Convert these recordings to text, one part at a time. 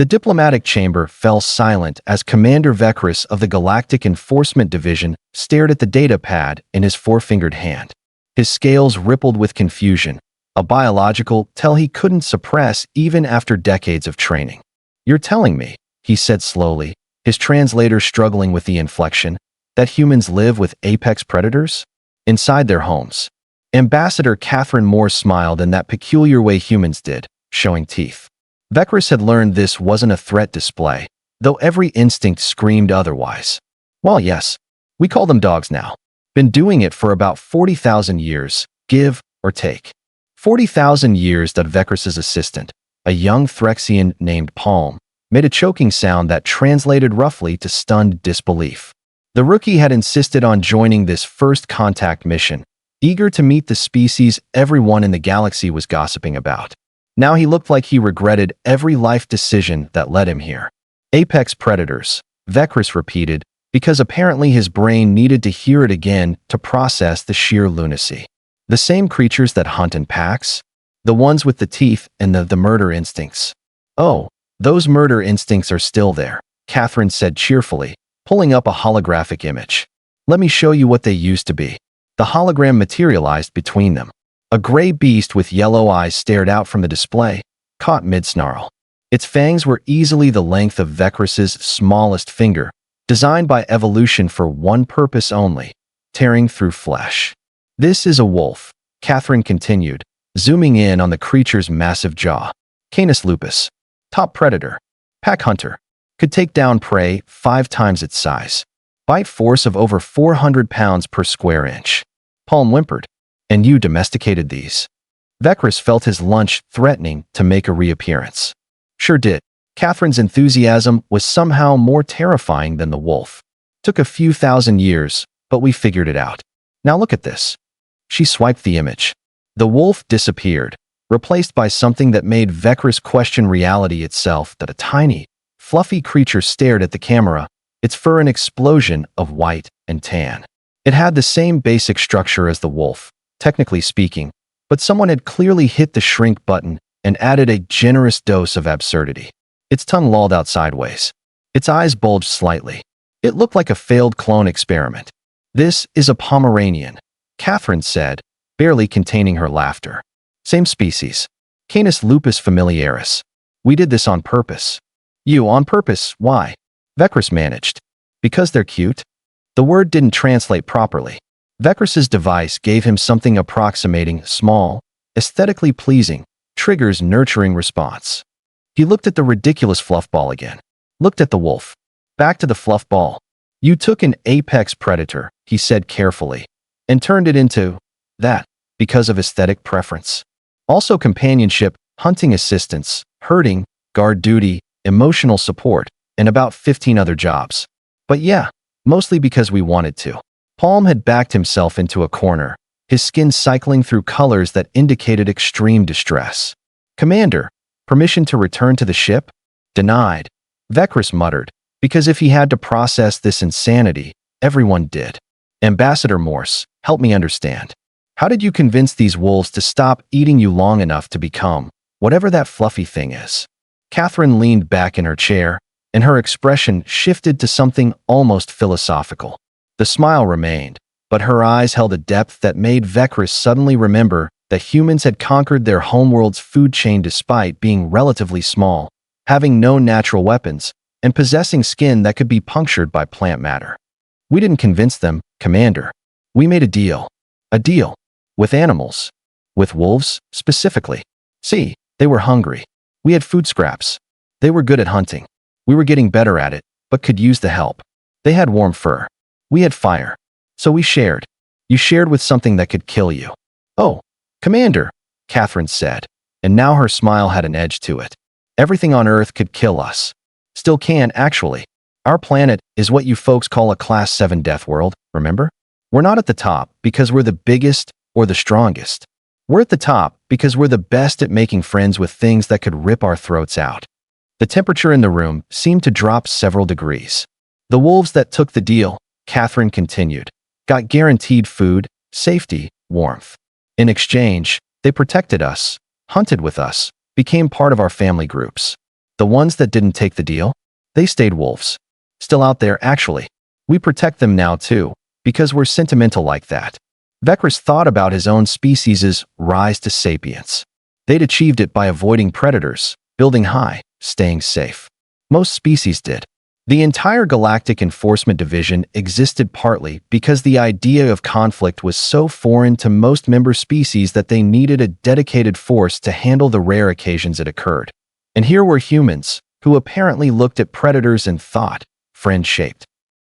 The diplomatic chamber fell silent as Commander Vekris of the Galactic Enforcement Division stared at the data pad in his four-fingered hand. His scales rippled with confusion, a biological tell he couldn't suppress even after decades of training. "You're telling me," he said slowly, his translator struggling with the inflection, "that humans live with apex predators inside their homes?" Ambassador Katherine Morse smiled in that peculiar way humans did, showing teeth. Vekris had learned this wasn't a threat display, though every instinct screamed otherwise. "Well, yes. We call them dogs now. Been doing it for about 40,000 years, give or take." 40,000 years, that Vekris's assistant, a young Threxian named Palm, made a choking sound that translated roughly to stunned disbelief. The rookie had insisted on joining this first contact mission, eager to meet the species everyone in the galaxy was gossiping about. Now he looked like he regretted every life decision that led him here. "Apex predators," Vekris repeated, because apparently his brain needed to hear it again to process the sheer lunacy. "The same creatures that hunt in packs? The ones with the teeth and the murder instincts?" "Oh, those murder instincts are still there," Katherine said cheerfully, pulling up a holographic image. "Let me show you what they used to be." The hologram materialized between them. A gray beast with yellow eyes stared out from the display, caught mid-snarl. Its fangs were easily the length of Vekris's smallest finger, designed by evolution for one purpose only: tearing through flesh. "This is a wolf," Katherine continued, zooming in on the creature's massive jaw. "Canis lupus. Top predator. Pack hunter. Could take down prey 5 times its size. Bite force of over 400 pounds per square inch." Palm whimpered. "And you domesticated these?" Vekris felt his lunch threatening to make a reappearance. "Sure did." Katherine's enthusiasm was somehow more terrifying than the wolf. "Took a few thousand years, but we figured it out. Now look at this." She swiped the image. The wolf disappeared, replaced by something that made Vekris question reality itself. That a tiny, fluffy creature stared at the camera, its fur an explosion of white and tan. It had the same basic structure as the wolf, technically speaking, but someone had clearly hit the shrink button and added a generous dose of absurdity. Its tongue lolled out sideways. Its eyes bulged slightly. It looked like a failed clone experiment. "This is a Pomeranian," Katherine said, barely containing her laughter. "Same species. Canis lupus familiaris. We did this on purpose." "You on purpose? Why?" Vekris managed. "Because they're cute." The word didn't translate properly. Vekris's device gave him something approximating small, aesthetically pleasing, triggers nurturing response. He looked at the ridiculous fluff ball again. Looked at the wolf. Back to the fluff ball. "You took an apex predator," he said carefully, "and turned it into that because of aesthetic preference. Also companionship, hunting assistance, herding, guard duty, emotional support, and about 15 other jobs. But yeah, mostly because we wanted to." Palm had backed himself into a corner, his skin cycling through colors that indicated extreme distress. "Commander, permission to return to the ship?" "Denied," Vekris muttered, because if he had to process this insanity, everyone did. "Ambassador Morse, help me understand. How did you convince these wolves to stop eating you long enough to become whatever that fluffy thing is?" Katherine leaned back in her chair, and her expression shifted to something almost philosophical. The smile remained, but her eyes held a depth that made Vekris suddenly remember that humans had conquered their homeworld's food chain despite being relatively small, having no natural weapons, and possessing skin that could be punctured by plant matter. "We didn't convince them, Commander. We made a deal. A deal. With animals. With wolves, specifically. See, they were hungry. We had food scraps. They were good at hunting. We were getting better at it, but could use the help. They had warm fur. We had fire. So we shared. You shared with something that could kill you." "Oh, Commander," Katherine said, and now her smile had an edge to it. "Everything on Earth could kill us. Still can, actually. Our planet is what you folks call a Class 7 death world, remember? We're not at the top because we're the biggest or the strongest. We're at the top because we're the best at making friends with things that could rip our throats out." The temperature in the room seemed to drop several degrees. "The wolves that took the deal," Katherine continued, "got guaranteed food, safety, warmth. In exchange, they protected us, hunted with us, became part of our family groups. The ones that didn't take the deal? They stayed wolves. Still out there, actually. We protect them now, too, because we're sentimental like that. Vekris thought about his own species' rise to sapience. They'd achieved it by avoiding predators, building high, staying safe. Most species did. The entire Galactic Enforcement Division existed partly because the idea of conflict was so foreign to most member species that they needed a dedicated force to handle the rare occasions it occurred. And here were humans, who apparently looked at predators and thought, friend-shaped.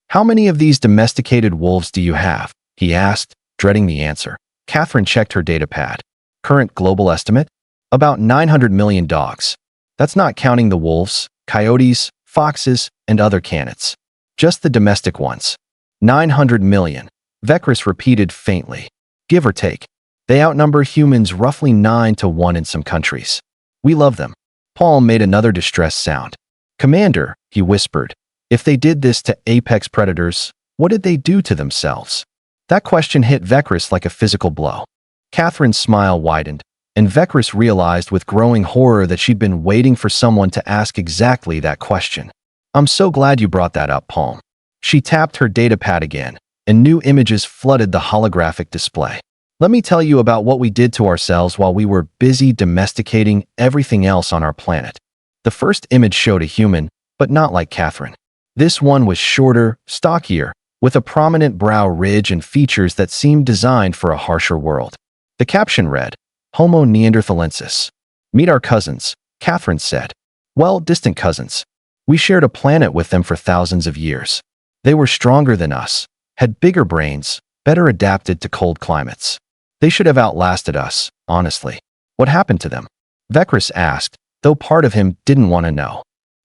"How many of these domesticated wolves do you have?" he asked, dreading the answer. Katherine checked her datapad. "Current global estimate? About 900 million dogs. That's not counting the wolves, coyotes, foxes, and other canids. Just the domestic ones. 900 million, Vekris repeated faintly. Give or take. They outnumber humans roughly 9 to 1 in some countries. We love them." Paul made another distressed sound. "Commander," he whispered, "if they did this to apex predators, what did they do to themselves?" That question hit Vekris like a physical blow. Katherine's smile widened, and Vekris realized with growing horror that she'd been waiting for someone to ask exactly that question. "I'm so glad you brought that up, Palm." She tapped her datapad again, and new images flooded the holographic display. "Let me tell you about what we did to ourselves while we were busy domesticating everything else on our planet." The first image showed a human, but not like Katherine. This one was shorter, stockier, with a prominent brow ridge and features that seemed designed for a harsher world. The caption read, "Homo neanderthalensis. Meet our cousins," Katherine said. "Well, distant cousins. We shared a planet with them for thousands of years. They were stronger than us, had bigger brains, better adapted to cold climates. They should have outlasted us, honestly. What happened to them?" Vekris asked, though part of him didn't want to know.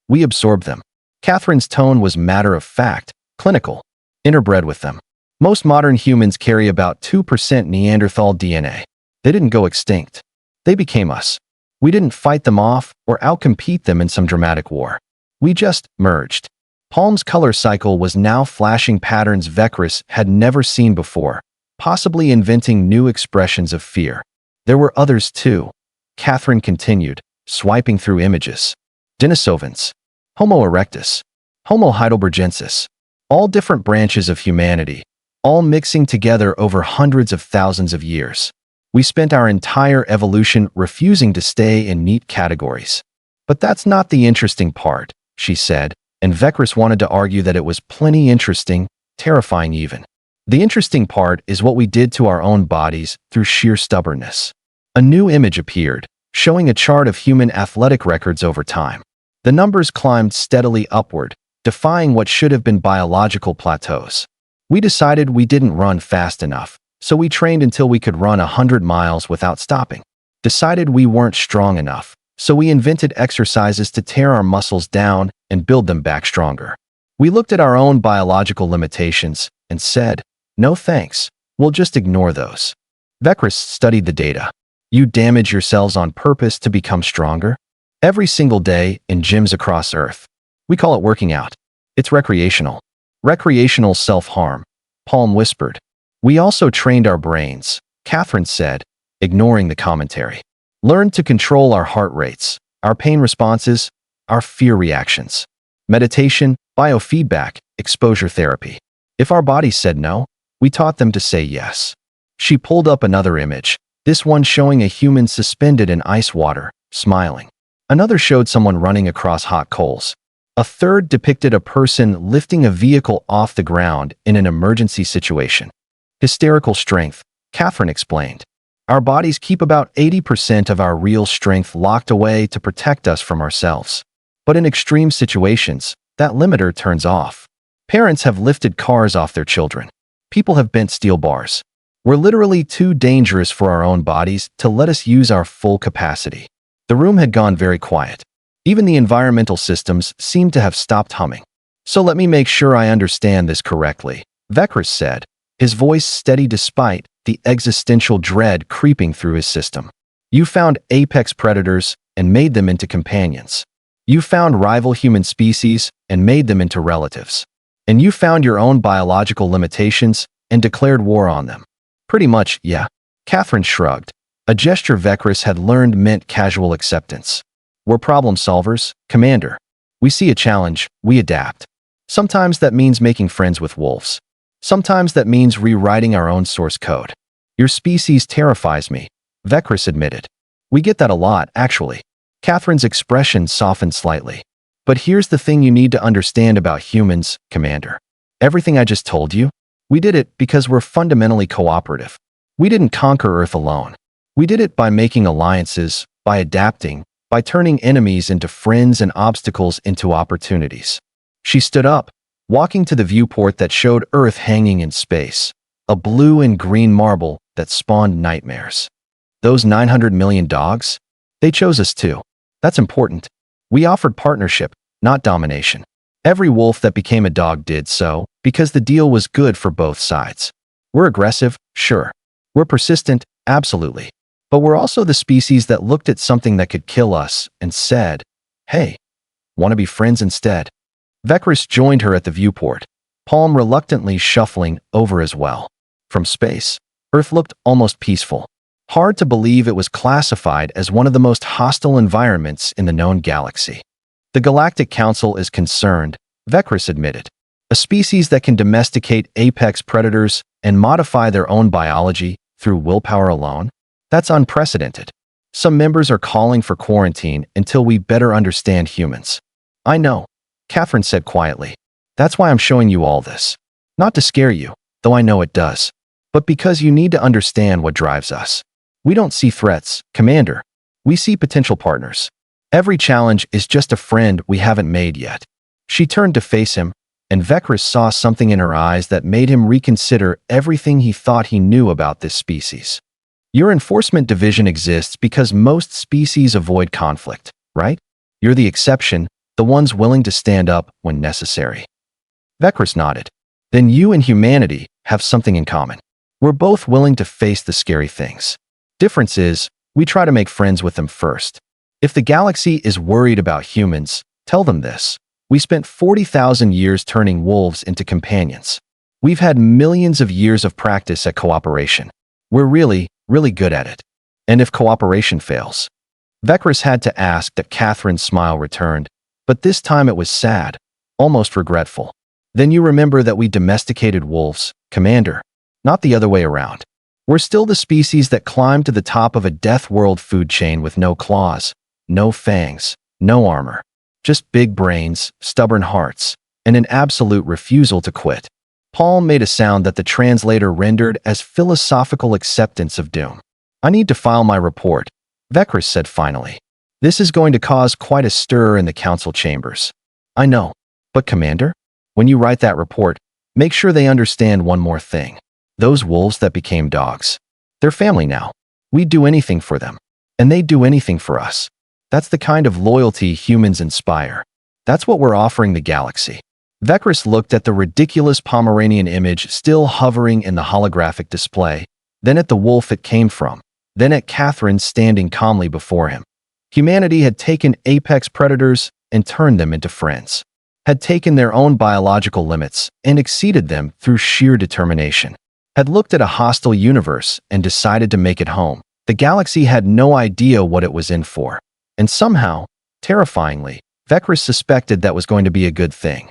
"We absorbed them." Katherine's tone was matter-of-fact, clinical. "Interbred with them. Most modern humans carry about 2% Neanderthal DNA. They didn't go extinct. They became us. We didn't fight them off or outcompete them in some dramatic war. We just merged." Palm's color cycle was now flashing patterns Vekris had never seen before, possibly inventing new expressions of fear. "There were others too," Katherine continued, swiping through images. "Denisovans, Homo erectus, Homo heidelbergensis, all different branches of humanity, all mixing together over hundreds of thousands of years. We spent our entire evolution refusing to stay in neat categories. But that's not the interesting part," she said, and Vekris wanted to argue that it was plenty interesting, terrifying even. "The interesting part is what we did to our own bodies through sheer stubbornness." A new image appeared, showing a chart of human athletic records over time. The numbers climbed steadily upward, defying what should have been biological plateaus. "We decided we didn't run fast enough, so we trained until we could run 100 miles without stopping. Decided we weren't strong enough, so we invented exercises to tear our muscles down and build them back stronger. We looked at our own biological limitations and said, no thanks, we'll just ignore those." Vekris studied the data. "You damage yourselves on purpose to become stronger? Every single day in gyms across Earth. We call it working out. It's recreational. Recreational self-harm," Palm whispered. "We also trained our brains," Katherine said, ignoring the commentary. "Learned to control our heart rates, our pain responses, our fear reactions. Meditation, biofeedback, exposure therapy. If our bodies said no, we taught them to say yes." She pulled up another image, this one showing a human suspended in ice water, smiling. Another showed someone running across hot coals. A third depicted a person lifting a vehicle off the ground in an emergency situation. "Hysterical strength," Katherine explained. "Our bodies keep about 80% of our real strength locked away to protect us from ourselves. But in extreme situations, that limiter turns off. Parents have lifted cars off their children. People have bent steel bars. We're literally too dangerous for our own bodies to let us use our full capacity." The room had gone very quiet. Even the environmental systems seemed to have stopped humming. "So let me make sure I understand this correctly," Vekris said, his voice steady despite the existential dread creeping through his system. "You found apex predators and made them into companions. You found rival human species and made them into relatives. And you found your own biological limitations and declared war on them." "Pretty much, yeah." Katherine shrugged, a gesture Vekris had learned meant casual acceptance. We're problem solvers, Commander. We see a challenge, we adapt. Sometimes that means making friends with wolves. Sometimes that means rewriting our own source code. Your species terrifies me, Vekris admitted. We get that a lot, actually. Katherine's expression softened slightly. But here's the thing you need to understand about humans, Commander. Everything I just told you, we did it because we're fundamentally cooperative. We didn't conquer Earth alone. We did it by making alliances, by adapting, by turning enemies into friends and obstacles into opportunities. She stood up, walking to the viewport that showed Earth hanging in space, a blue and green marble that spawned nightmares. Those 900 million dogs? They chose us too. That's important. We offered partnership, not domination. Every wolf that became a dog did so because the deal was good for both sides. We're aggressive, sure. We're persistent, absolutely. But we're also the species that looked at something that could kill us and said, hey, want to be friends instead? Vekris joined her at the viewport, palm reluctantly shuffling over as well. From space, Earth looked almost peaceful. Hard to believe it was classified as one of the most hostile environments in the known galaxy. The Galactic Council is concerned, Vekris admitted. A species that can domesticate apex predators and modify their own biology through willpower alone? That's unprecedented. Some members are calling for quarantine until we better understand humans. I know, Katherine said quietly. That's why I'm showing you all this. Not to scare you, though I know it does, but because you need to understand what drives us. We don't see threats, Commander. We see potential partners. Every challenge is just a friend we haven't made yet. She turned to face him, and Vekris saw something in her eyes that made him reconsider everything he thought he knew about this species. Your enforcement division exists because most species avoid conflict, right? You're the exception, the ones willing to stand up when necessary. Vekris nodded. Then you and humanity have something in common. We're both willing to face the scary things. Difference is, we try to make friends with them first. If the galaxy is worried about humans, tell them this. We spent 40,000 years turning wolves into companions. We've had millions of years of practice at cooperation. We're really, really good at it. And if cooperation fails? Vekris had to ask that Katherine's smile returned, but this time it was sad, almost regretful. Then you remember that we domesticated wolves, Commander, not the other way around. We're still the species that climbed to the top of a death world food chain with no claws, no fangs, no armor. Just big brains, stubborn hearts, and an absolute refusal to quit. Paul made a sound that the translator rendered as philosophical acceptance of doom. I need to file my report, Vekris said finally. This is going to cause quite a stir in the council chambers. I know, but Commander, when you write that report, make sure they understand one more thing. Those wolves that became dogs. They're family now. We'd do anything for them. And they'd do anything for us. That's the kind of loyalty humans inspire. That's what we're offering the galaxy. Vekris looked at the ridiculous Pomeranian image still hovering in the holographic display, then at the wolf it came from, then at Katherine standing calmly before him. Humanity had taken apex predators and turned them into friends. Had taken their own biological limits and exceeded them through sheer determination. Had looked at a hostile universe and decided to make it home. The galaxy had no idea what it was in for. And somehow, terrifyingly, Vekris suspected that was going to be a good thing.